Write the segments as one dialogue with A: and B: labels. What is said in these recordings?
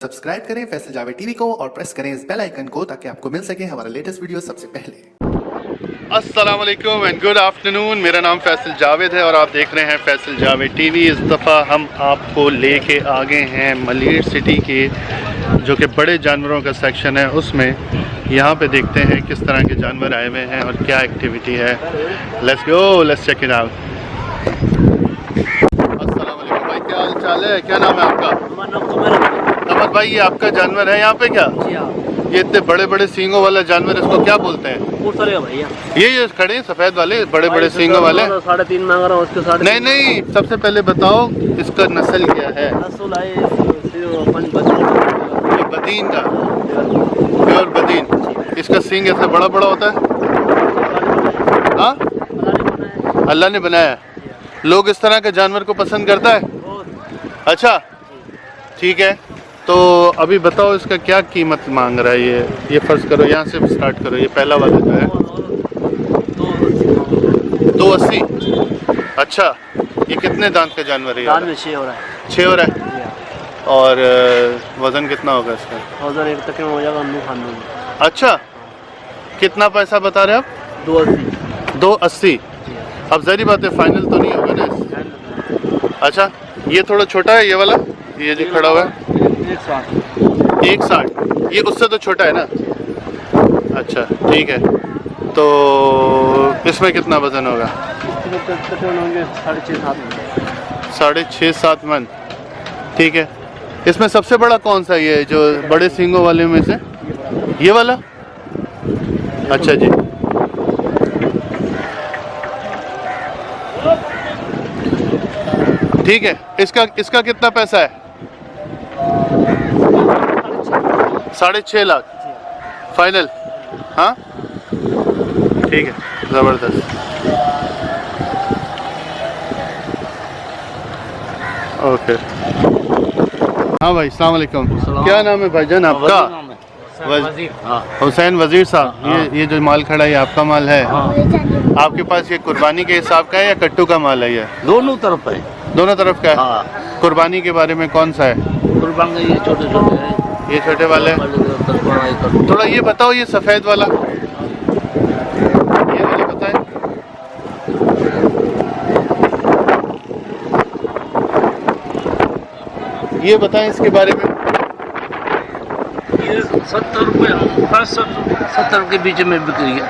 A: Subscribe करें Faisal Javed TV को और प्रेस करें इस बेल आइकन को ताकि आपको मिल सके हमारा लेटेस्ट वीडियो सबसे पहले।
B: अस्सलाम वालेकुम एंड गुड आफ्टरनून। मेरा नाम फैसल जावेद है और आप देख रहे हैं फैसल जावेद टीवी। इस दफ़ा हम आपको लेके आ गए हैं मलिर सिटी के जो कि बड़े जानवरों का सेक्शन है, उसमें यहाँ पे देखते हैं किस तरह के जानवर आए हुए हैं और क्या एक्टिविटी है। Let's go, let's check it out. अस्सलाम वालेकुम भाई, क्या हाल चाल है? क्या नाम है आपका? अमर भाई, ये आपका जानवर है यहाँ पे क्या? ये इतने बड़े बड़े सींगों वाला जानवर, इसको क्या बोलते हैं?
C: भैया
B: ये खड़े हैं सफेद वाले बड़े बड़े सींगों वाले।
C: 3.5 मांग रहा हूँ उसके साथ।
B: नहीं, सबसे पहले बताओ इसका नस्ल क्या है? ये बदीन का, प्योर बदीन। इसका सींग ऐसा बड़ा बड़ा होता है? हाँ, अल्लाह ने बनाया। लोग इस तरह के जानवर को पसंद करता है? अच्छा, ठीक है। तो अभी बताओ इसका क्या कीमत मांग रहा है? ये फर्ज करो, यहाँ से स्टार्ट करो। ये पहला वाला जो है 280। अच्छा, ये कितने दांत का जानवर है?
C: दांत में 6 हो रहा है।
B: 6 हो रहा है। और वजन कितना होगा इसका?
C: वजन एक तक में हो जाएगा।
B: अच्छा, कितना पैसा बता रहे हैं आप?
C: 280।
B: 280। अब जहरी बात है, फाइनल तो नहीं होगा ना? अच्छा, ये थोड़ा छोटा है ये वाला, ये जो खड़ा हुआ है 160। ये उससे तो छोटा है ना? अच्छा, ठीक है। तो इसमें कितना वजन होगा? 6.5-7 मन। ठीक है। इसमें सबसे बड़ा कौन सा ये जो बड़े सींगों वाले में से? ये वाला? अच्छा जी। ठीक है। इसका कितना पैसा है? 6.5 लाख फाइनल? हाँ, ठीक है, ज़बरदस्त। ओके। हाँ भाई, अस्सलाम वालेकुम। क्या नाम है भाईजान आपका? हुसैन वजीर साहब। ये जो माल खड़ा है ये आपका माल है? आपके पास ये कुर्बानी के हिसाब का है या कट्टू का माल है? ये
C: दोनों तरफ है।
B: दोनों तरफ का है। कुर्बानी के बारे में कौन सा है?
C: कुर्बानी ये छोटे छोटे हैं।
B: ये छोटे वाले। थोड़ा ये बताओ, ये सफ़ेद वाला, ये वाला बताएं। ये बताएं इसके बारे में।
C: ये 70 रुपये 65-70 के बीच में बिक्री है।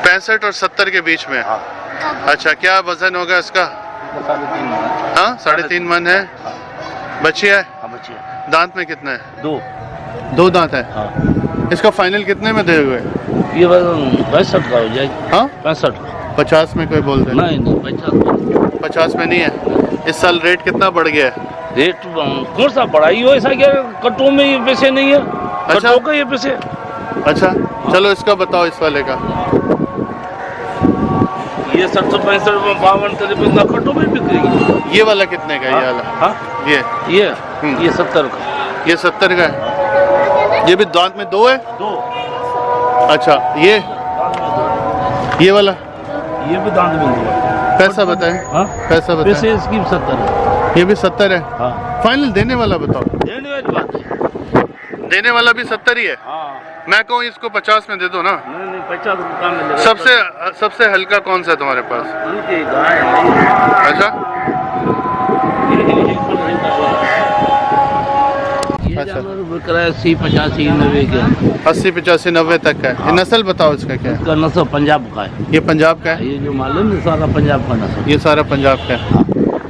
B: 65 और 70 के बीच में। अच्छा, क्या वजन होगा इसका?
C: 3.5
B: 3.5 मन है। बच्ची है? दांत में कितना है? 2 दांत है। इसका फाइनल कितने में दे हुए?
C: ये 65 का हो जाएगा।
B: हाँ,
C: 65।
B: 50 में कोई बोलते
C: नहीं 50
B: में नहीं है। इस साल रेट कितना बढ़ गया है?
C: रेट कौन सा बढ़ाई हो? ऐसा क्या कट्टों में ये पैसे नहीं है? कट्टों का ये पैसे।
B: अच्छा, चलो इसका बताओ, इस वाले का।
C: ये 765 52 का कट्टों में बिक्री है।
B: ये वाला कितने का? ये वाला?
C: हाँ, ये 70 का।
B: ये 70 का है। ये भी दांत में 2 है?
C: 2।
B: अच्छा, ये वाला?
C: ये भी दांत में 2 है।
B: पैसा बताएं।
C: हाँ,
B: पैसा बताएं।
C: पैसे इसकी 70 है।
B: ये भी 70 है।
C: हाँ,
B: फाइनल देने वाला बताओ।
C: देने वाली बात है।
B: देने वाला भी 70 ही है।
C: हाँ,
B: मैं कहूँ इसको 50 में दे दो ना?
C: नहीं 50 रुपये में मिलेगा।
B: सबसे हल्का कौन सा है तुम्हारे पास?
C: उनकी गाय है।
B: अच्छा,
C: ये जानवर बिक रहा है 80 85 90 के।
B: 80 85 90 तक का है। ये नस्ल बताओ इसका क्या है?
C: इसका नस्ल पंजाब का है।
B: ये पंजाब का है?
C: ये जो मालूम है सारा पंजाब का नस्ल।
B: ये सारा पंजाब का है।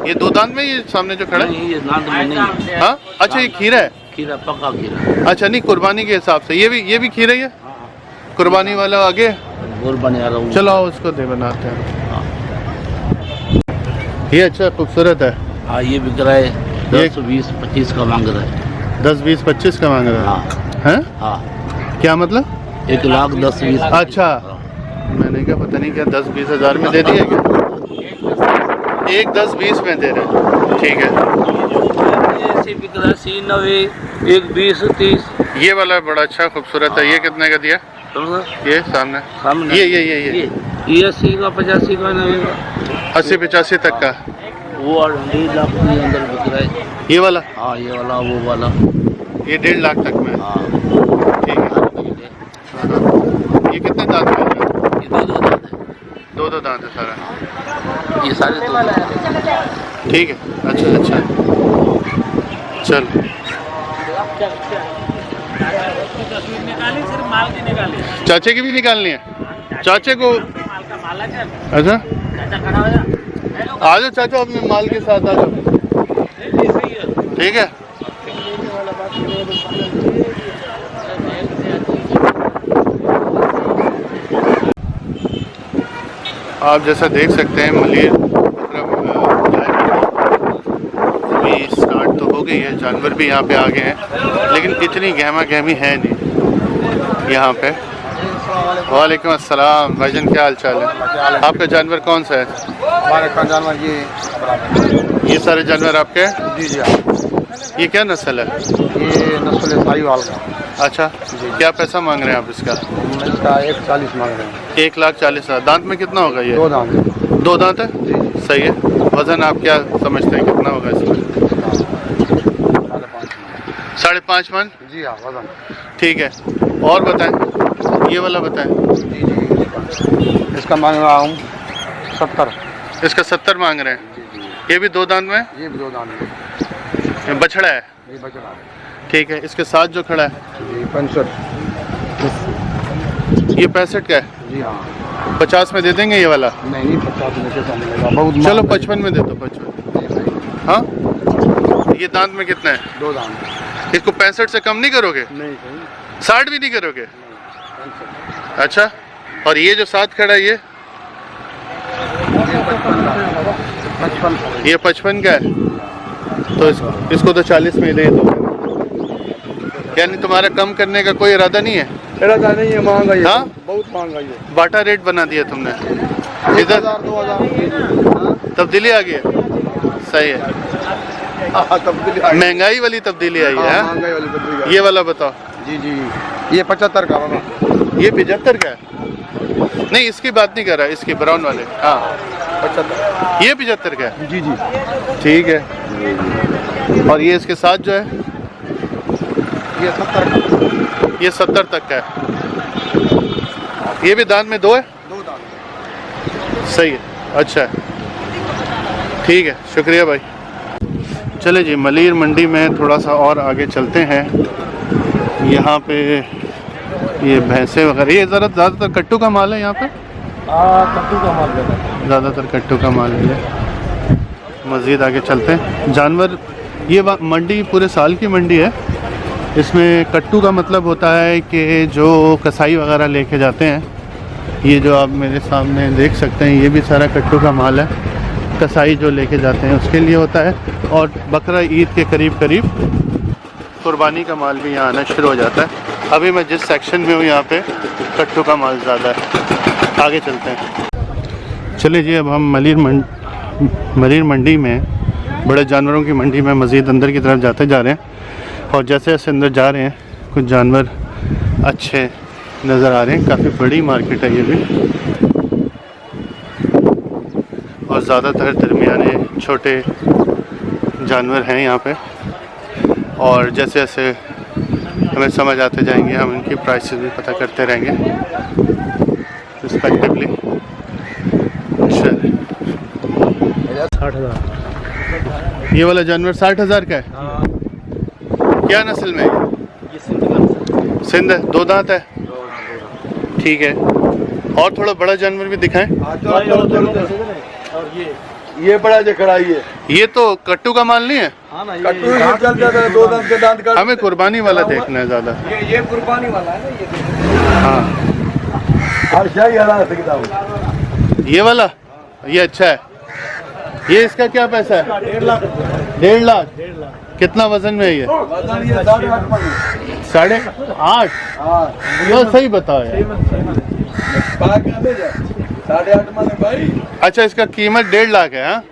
B: ये 2 दांत में, ये सामने जो खड़ा है?
C: नहीं, ये दांत में नहीं है।
B: हाँ, अच्छा, ये खीरा है?
C: खीरा, पक्का खीरा।
B: अच्छा, नहीं, कुर्बानी के हिसाब से ये भी खीरा ही है। कुर्बानी वाला आगे
C: और बने आ रहा हूँ।
B: चलो उसको दे बनाते हैं। ये अच्छा खूबसूरत है।
C: हाँ, ये बिक रहा है 10 20 25 का मांग रहा है।
B: 10 20 25 का मांग रहा है?
C: हाँ,
B: क्या मतलब?
C: 1 लाख 10 20।
B: अच्छा, मैंने क्या पता नहीं क्या 10 20 हज़ार में दे दिया क्या? 1 10 20 में दे रहे। ठीक है।
C: ऐसे बिक रहा है 80 90 1 20 30।
B: ये वाला बड़ा अच्छा खूबसूरत है। ये कितने का दिया? ये सामने ये
C: 80 का 85 का 90 का
B: 80 85 तक का।
C: वो 1.5 लाख के अंदर बिक रहा है।
B: ये वाला?
C: हाँ, ये वाला, वो वाला।
B: ये 1.5 लाख तक में है।
D: हाँ
B: ठीक है। ये कितने दांत में है?
D: ये दो दांत है।
B: दो दांत है सारा।
D: ये सारे दो दांत है।
B: ठीक है। अच्छा अच्छा चल। चाचे की भी निकालनी है? चाचे को अच्छा आ जाओ चाचा अपने माल के साथ आ जाओ। ठीक है। आप जैसा देख सकते हैं मलिर अभी स्टार्ट तो हो गई है, जानवर भी यहाँ पे आ गए हैं, लेकिन इतनी गहमा गहमी है नहीं यहाँ पे। वालेकुम अस्सलाम भाईजान, क्या हाल चाल है? आपका जानवर कौन सा है?
E: हमारे का जानवर
B: ये सारे जानवर आपके?
E: जी जी
B: ये क्या नस्ल है?
E: ये नस्ल साहिवाल का।
B: अच्छा, क्या पैसा मांग रहे हैं आप इसका?
E: इसका 140 मांग रहे हैं।
B: 1,40,000। दांत में कितना होगा ये?
E: दो दांत।
B: दो दांत है? सही है। वजन आप क्या समझते हैं कितना होगा इसमें? 5.5 मन।
E: जी हाँ वजन।
B: ठीक है। और बताएं, ये वाला बताएं।
E: जी जी इसका मांग रहा हूँ 70।
B: इसका 70 मांग रहे हैं। ये भी दो दांत में?
E: ये भी दो दांत में।
B: बछड़ा है?
E: ये बचड़ा है।
B: ठीक है। इसके साथ जो खड़ा है
E: जी 65।
B: ये 65 का है?
E: जी हाँ।
B: 50 में दे देंगे ये वाला?
E: नहीं 50 में से कम मिलेगा बहुत।
B: चलो 55 में दे दो। 55। हाँ। ये दांत में कितना है?
E: दो दांत।
B: इसको 65 से कम नहीं करोगे?
E: नहीं
B: 60 भी नहीं करोगे? अच्छा। और ये जो साथ खड़ा है ये
E: 55।
B: ये 55 का है, तो इसको तो 40 में दे दो। यानी तुम्हारा कम करने का कोई इरादा नहीं है?
E: इरादा नहीं है, महंगा ये।
B: हाँ?
E: बहुत महंगा ये।
B: बाटा रेट बना दिया तुमने। इधर
E: 2000
B: तब्दीली आ गई है। सही है।
E: तब्दीली
B: महंगाई वाली तब्दीली आई है।
E: महंगाई वाली तब्दीली।
B: ये वाला बताओ।
E: जी जी ये 75 का बाबा।
B: ये 75 का है? नहीं इसकी बात नहीं कर रहा, इसकी ब्राउन वाले। हाँ
E: 75।
B: ये 75 का है?
E: जी जी
B: ठीक है। और ये इसके साथ जो है
E: ये 70 का।
B: ये 70 तक का है। ये भी दांत में दो है?
E: दो दांत।
B: सही है। अच्छा है। ठीक है, शुक्रिया भाई। चले जी, मलिर मंडी में थोड़ा सा और आगे चलते हैं। यहाँ पे ये भैंसे वगैरह, ये ज़्यादातर कट्टू का माल है यहाँ पे?
E: कद्दू का माल है।
B: ज़्यादातर कट्टू का माल है। मज़ीद आगे चलते हैं। जानवर, ये मंडी पूरे साल की मंडी है। इसमें कट्टू का मतलब होता है कि जो कसाई वगैरह लेके जाते हैं, ये जो आप मेरे सामने देख सकते हैं, ये भी सारा कट्टू का माल है। कसाई जो लेके जाते हैं उसके लिए होता है। और बकरा ईद के करीब करीब कुर्बानी का माल भी यहाँ आना शुरू हो जाता है। अभी मैं जिस सेक्शन में हूँ यहाँ पे कट्टू का माल ज़्यादा है। आगे चलते हैं। चलिए जी, अब हम मलिर मंडी में, बड़े जानवरों की मंडी में मज़ीद अंदर की तरफ जाते जा रहे हैं। और जैसे जैसे अंदर जा रहे हैं कुछ जानवर अच्छे नज़र आ रहे हैं। काफ़ी बड़ी मार्केट है ये भी, और ज़्यादातर दरमियाने छोटे जानवर हैं यहाँ पे। और जैसे जैसे हमें समझ आते जाएंगे हम इनकी प्राइसेस भी पता करते रहेंगे रिस्पेक्टिवली।
E: 60,000।
B: ये वाला जानवर 60,000 का है? क्या नस्ल में है?
E: ये
B: सिंध है? दो दांत है? ठीक है। और थोड़ा बड़ा जानवर भी दिखाएं।
E: और ये बड़ा जो खड़ा है
B: ये तो कट्टू का माल नहीं है?
E: हाँ ना, कट्टू ये चल जाता है। दो दांत के दांत का।
B: हमें कुर्बानी वाला देखना है ज़्यादा।
E: ये कुर्बानी वाला है ना ये।
B: हाँ ये वाला, ये अच्छा है। ये इसका क्या पैसा है?
E: 1.5 लाख।
B: 1.5 लाख। कितना वजन में है ये? 8.5। ये सही बताओ यार।
E: 8.5 मन भाई।
B: अच्छा, इसका कीमत 1.5 लाख है? हाँ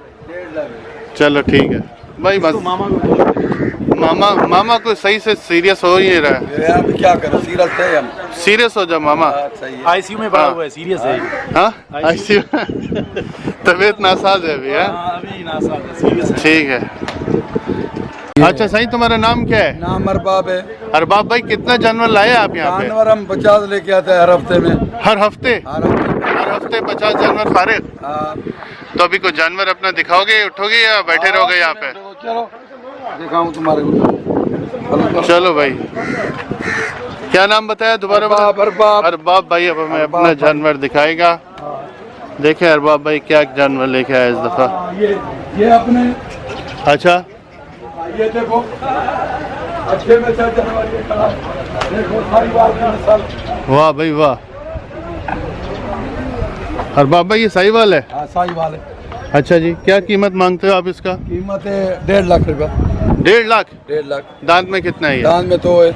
B: चलो ठीक है भाई। बस मामा को सही से सीरियस हो ही रहा है।
E: अब क्या करें, सीरियस है हम।
B: सीरियस हो जा मामा।
E: आईसीयू में पड़ा हुआ है, सीरियस है।
B: हाँ आईसीयू तबीयत नासाज है अभी? है
E: अभी नासाज है, सीरियस है।
B: ठीक है। अच्छा सही, तुम्हारा नाम क्या है?
E: नाम अरबाब है।
B: अरबाब भाई, कितना जानवर लाए आप यहाँ पे?
E: जानवर हम 50 लेके आते हैं हर हफ्ते में।
B: हर हफ्ते?
E: हर हफ्ते।
B: हर हफ्ते 50 जानवर फारिग?
E: हाँ।
B: तो अभी कोई जानवर अपना दिखाओगे, उठोगे या बैठे रहोगे यहाँ पे?
E: चलो दिखाऊं तुम्हारे को।
B: चलो भाई, क्या नाम बताया दोबारा?
E: अरबाब।
B: अरबाब भाई अब हमें अपना जानवर दिखाएगा। देखे अरबाब भाई क्या जानवर लेके आया इस दफा।
E: ये अपने,
B: अच्छा
E: ये देखो अच्छे में जानवर ये खड़ा, देखो सारी बात की नस्ल।
B: वाह भाई वाह। अरबाब भाई ये साहिवाल है?
E: हाँ साहिवाल है।
B: अच्छा जी, क्या कीमत मांगते हो आप इसका?
E: कीमत है 1.5 लाख रुपया।
B: 1.5 लाख?
E: 1.5 लाख।
B: दांत में कितना है ये?
E: दान में 2 है।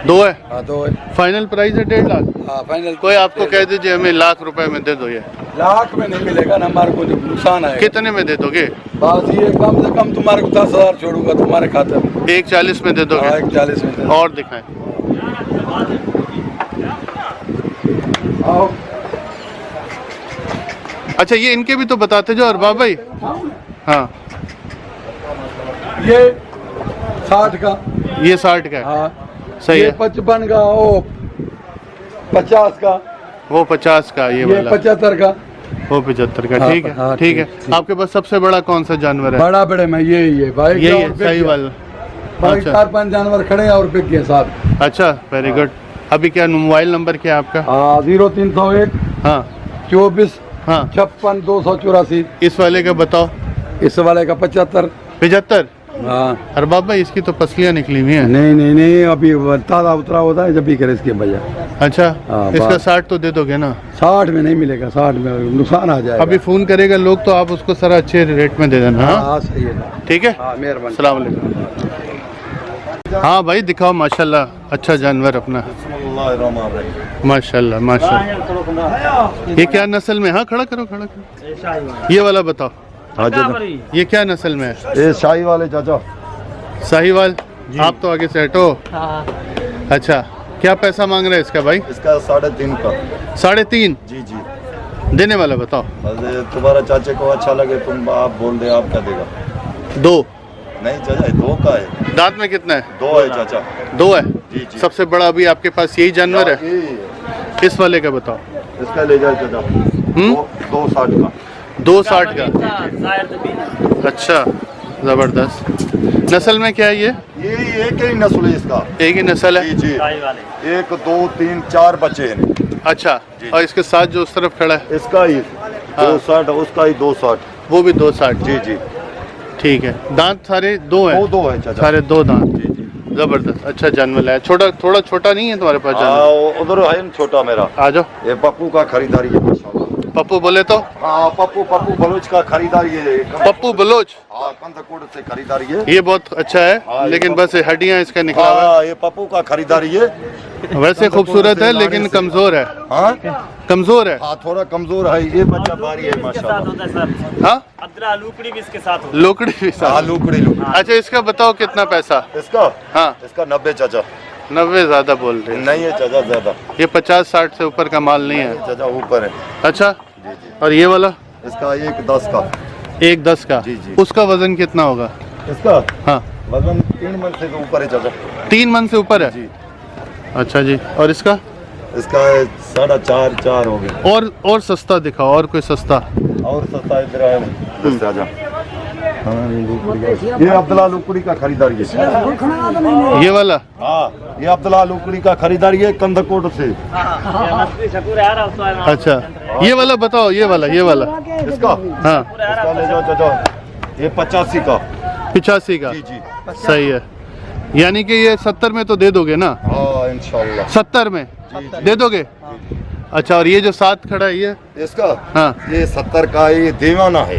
B: 2 है?
E: हाँ 2 है।
B: फाइनल प्राइस है 1.5 लाख?
E: हाँ फाइनल।
B: कोई आपको कह दीजिए हमें लाख रुपए में दे दो ये?
E: लाख में नहीं मिलेगा ना, हमारे को नुकसान है।
B: कितने में दे दोगे?
E: बात ये कम से कम तुम्हारे को 10,000 छोड़ूंगा तुम्हारे खाते में।
B: 1.40 में दे दोगे?
E: 1.40 में।
B: और दिखाएं।
E: आओ।
B: अच्छा ये इनके भी तो बताते जो अरबाब भाई। हाँ
E: ये 60 का।
B: ये 60 का है?
E: हाँ
B: सही
E: ये
B: है।
E: 55 का। वो 50 का।
B: वो 50 का, ये वाला
E: 75 का।
B: वो 75 का।
E: हाँ,
B: ठीक है
E: हाँ,
B: ठीक है।
E: ठीक।
B: आपके पास सबसे बड़ा कौन सा जानवर है?
E: बड़ा बड़े में यही है भाई।
B: यही है सही वाला?
E: भाई
B: अच्छा
E: 4-5 जानवर खड़े हैं और बिक गए साथ।
B: अच्छा वेरी गुड। अभी क्या मोबाइल नंबर क्या है आपका?
E: हाँ 0301
B: हाँ
E: 24
B: हाँ
E: 56 284।
B: इस वाले का बताओ।
E: इस वाले का 75।
B: 75?
E: हाँ
B: अरबाब भाई इसकी तो पसलियाँ निकली हुई हैं।
E: नहीं अभी ताज़ा उतरा होता है जब भी करे इसके भैया।
B: अच्छा
E: हाँ,
B: इसका
E: बात।
B: 60 तो दे दोगे ना?
E: 60 में नहीं मिलेगा, 60 में नुकसान आ जाएगा।
B: अभी फोन करेगा लोग तो आप उसको सारा अच्छे रेट में दे देना। हाँ
E: हाँ सही है।
B: ठीक है,
E: हाँ मेहरबानी।
B: अस्सलाम वालेकुम। हाँ भाई दिखाओ, माशाल्लाह अच्छा जानवर अपना। माशाल्लाह माशाल्लाह। ये क्या नस्ल में? हाँ खड़ा करो खड़ा करो। ये वाला बताओ, ये क्या नस्ल में है?
E: ये शाही वाले चाचा।
B: साहिवाल? आप तो आगे से हटो। अच्छा क्या पैसा मांग रहे हैं इसका भाई?
E: इसका 3.5 का।
B: 3.5?
E: जी जी।
B: देने वाला बताओ।
E: तुम्हारा चाचे को अच्छा लगे तुम आप बोल दे, आप क्या देगा?
B: 2?
E: नहीं चाचा 2 का है।
B: दांत में कितना है?
E: 2 है चाचा।
B: 2 है?
E: जी जी।
B: सबसे बड़ा अभी आपके पास यही जानवर है? इस वाले का बताओ।
E: इसका ले जाओ चाचा। 2.60 का।
B: 2.60 का? अच्छा जबरदस्त। नस्ल में क्या है ये?
E: ये एक ही नस्ल है इसका।
B: एक ही नस्ल है?
E: जी 1 2 3 4 बच्चे हैं।
B: अच्छा और इसके साथ जो उस तरफ खड़ा है?
E: इसका ही 2.60, उसका ही 2.60।
B: वो भी 2.60?
E: जी जी।
B: ठीक है। दांत सारे 2 हैं?
E: 2 है चाचा।
B: सारे 2 दांत?
E: जी जी।
B: जबरदस्त अच्छा जानवर है। छोटा थोड़ा छोटा नहीं है तुम्हारे पास जानवर?
E: उधर है ना छोटा मेरा।
B: आ जाओ।
E: ये पप्पू का खरीदारी है माशाल्लाह।
B: पप्पू बोले तो?
E: हाँ पप्पू बलोच का खरीदारी है।
B: पप्पू बलोच?
E: हाँ कंदकोट से खरीदारी है।
B: ये बहुत अच्छा है।
E: हाँ,
B: लेकिन बस हड्डियां इसका निकला हुआ
E: हाँ ये पप्पू का खरीदारी है।
B: है। वैसे खूबसूरत है लेकिन कमजोर है।
E: हाँ
B: कमजोर है।
E: हाँ थोड़ा कमजोर है। ये बच्चा भारी है माशाल्लाह।
B: हाँ
F: लुकड़ी भी इसके साथ हो।
B: लोकड़ी भी
E: हाँ
B: साथ?
E: लुकड़ी।
B: अच्छा इसका बताओ कितना पैसा?
E: इसका
B: हाँ
E: इसका 90 चाचा।
B: 90 ज्यादा बोल रहे हैं।
E: नहीं है चाचा ज्यादा।
B: ये 50-60 से ऊपर का माल नहीं है?
E: चाचा ऊपर है।
B: अच्छा
E: जी जी।
B: और ये वाला?
E: इसका 1.10 का।
B: 1.10 का?
E: जी, जी।
B: उसका वजन कितना होगा?
E: इसका
B: हाँ
E: वजन 3 मन से ऊपर है चाचा।
B: 3 मन से ऊपर है?
E: जी।
B: अच्छा जी। और इसका?
E: इसका 4.5 हो गया।
B: और सस्ता दिखाओ, और कोई सस्ता।
E: और सस्ता इधर है चाचा। हाँ ये अब्दुल्ला लुकड़ी का खरीदारी है।
B: ये वाला?
E: हाँ ये अब्दुल्ला लुकड़ी का खरीदारी है कंदकोट से।
B: अच्छा ये वाला बताओ। ये वाला
E: इसका
B: हाँ
E: इसका ले जाओ चाचा। ये 85 का।
B: 85 का?
E: जी जी।
B: सही है। यानी कि ये 70 में तो दे दोगे ना?
E: हाँ इंशाल्लाह।
B: 70 में दे दोगे? अच्छा और ये जो साथ खड़ा है ये?
E: इसका
B: हाँ
E: ये 70 का। ये दीवाना है।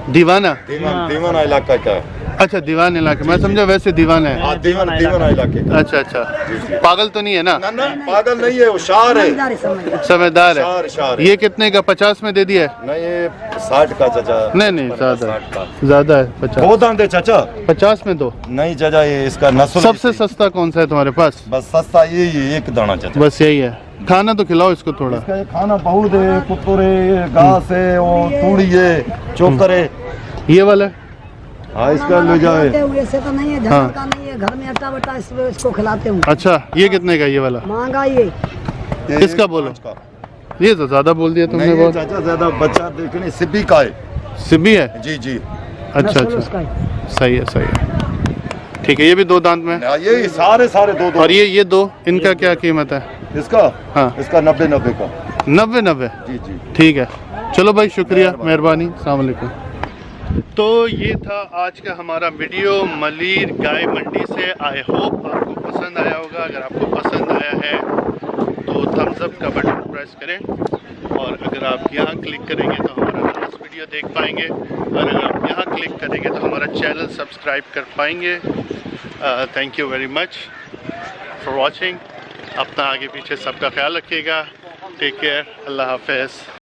B: दीवाना?
E: दीवाना इलाका का है।
B: अच्छा दीवान इलाके, मैं समझा वैसे दीवान है।
E: हाँ दीवाना इलाके का।
B: अच्छा अच्छा पागल तो नहीं है ना?
E: ना पागल नहीं है, होशियार है,
B: समझदार है।
E: शार
B: ये कितने का? 50 में दे दिया?
E: नहीं ये 60 का चाचा।
B: नहीं ज्यादा
E: 60 का।
B: ज्यादा है। 50?
E: 2 दांत है चाचा।
B: 50 में दो?
E: नहीं चाचा ये इसका नस्ल
B: सबसे सस्ता कौन सा है तुम्हारे पास?
E: बस सस्ता यही है, 1 दाना चाचा।
B: बस यही है। खाना तो खिलाओ इसको थोड़ा।
E: इसका ये खाना बहुत है, कुत्तोर है, घास है, वो तूड़ी है, चोकर है।
B: ये वाला?
E: हाँ इसका ले जाए।
G: ऐसे तो नहीं है, झगड़ का नहीं है, घर में आटा बटा इसको खिलाते हूँ।
B: अच्छा, ये कितने का ये वाला?
G: महंगा ये
B: किसका बोलो? ये तो ज्यादा बोल दिया तुमने।
E: नहीं
B: बहुत
E: चाचा ज्यादा बच्चा देखने सिब्बी का है।
B: सिब्बी है?
E: जी जी।
B: अच्छा अच्छा, सही है सही है। ठीक है, ये भी 2 दांत में।
E: ये सारे दो
B: और ये 2, इनका क्या कीमत है?
E: इसका?
B: हाँ,
E: इसका 90 का।
B: 90?
E: जी जी।
B: ठीक है, चलो भाई, शुक्रिया, मेहरबानी, अस्सलाम वालेकुम। तो ये था आज का हमारा वीडियो मलीर गाय मंडी से। आई होप आपको पसंद आया होगा। अगर आपको पसंद आया है तो थम्स अप का बटन प्रेस करें, और अगर आप यहाँ क्लिक करेंगे तो हमारा लास्ट वीडियो देख पाएंगे, और अगर आप यहाँ क्लिक करेंगे तो हमारा चैनल सब्सक्राइब कर पाएंगे। Thank you very much for watching. अपना आगे पीछे सबका ख्याल रखिएगा। टेक केयर, अल्लाह हाफ़िज़।